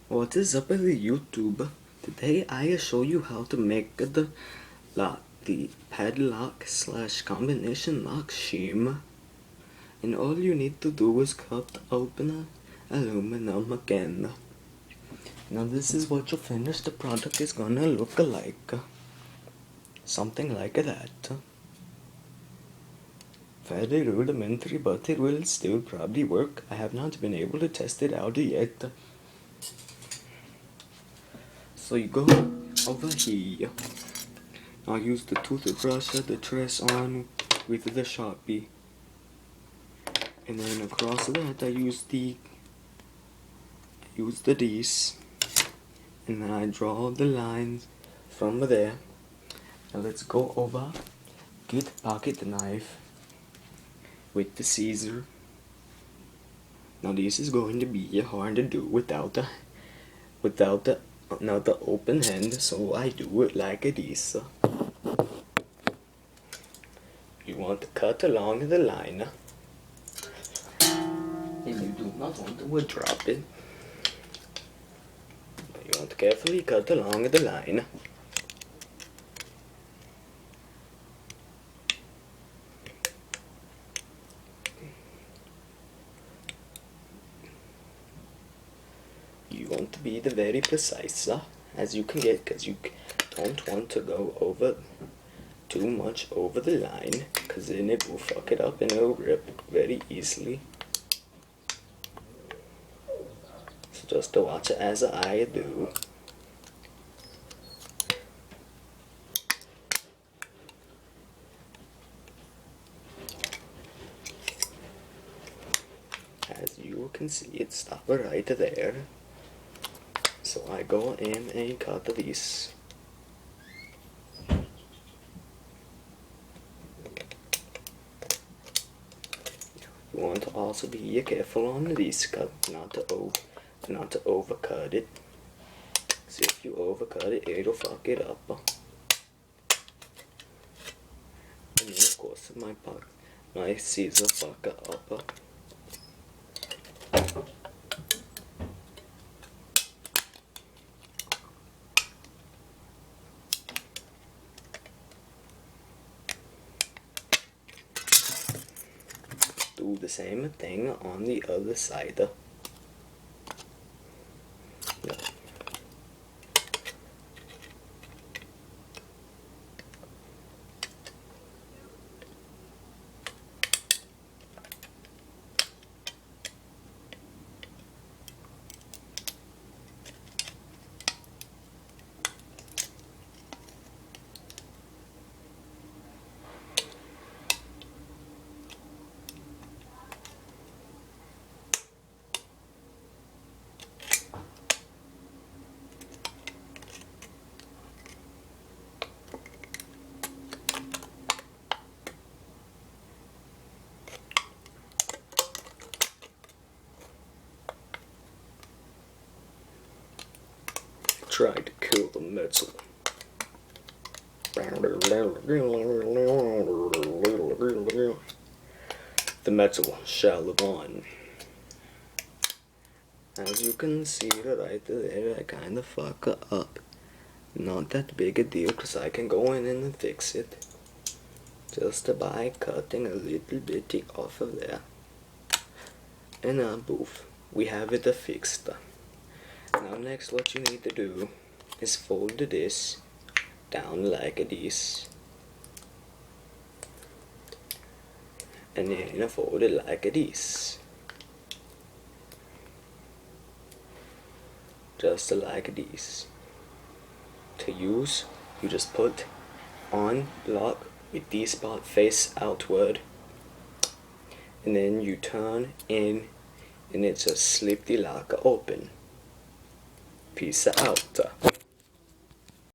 What is up with YouTube? Today I show you how to make the lock, the padlock slash combination lock shim. And all you need to do is cut open aluminum again. Now this is what your finished product is gonna look like. Something like that. Very rudimentary, but it will still probably work. I have not been able to test it out yet. So you go over here. I use the toothbrush to trace on with the Sharpie. And then across that I use the D's. And then I draw the lines from there. Now let's go over, get pocket knife with the scissor. Now this is going to be hard to do without the open hand, so I do it like this. You want to cut along the line, and you do not want to drop it. But you want to carefully cut along the line. You want to be the very precise as you can get, because you don't want to go over too much over the line, because then it will fuck it up and it will rip very easily. So just to watch it as I do. As you can see, it stopped right there. So I go in and cut these. You want to also be careful on this cut, not to overcut it. See, if you overcut it, it'll fuck it up. And then of course my scissor fuck it up. Do the same thing on the other side. Yeah. Try to kill the metal. The metal shall live on. As you can see right there, I kinda fuck up. Not that big a deal, cause I can go in and fix it. Just by cutting a little bit off of there. And poof, we have it fixed. Now next what you need to do is fold this down like this. And then fold it like this. Just like this. To use, you just put on lock with this part face outward. And then you turn in and it just slip the lock open. Peace out.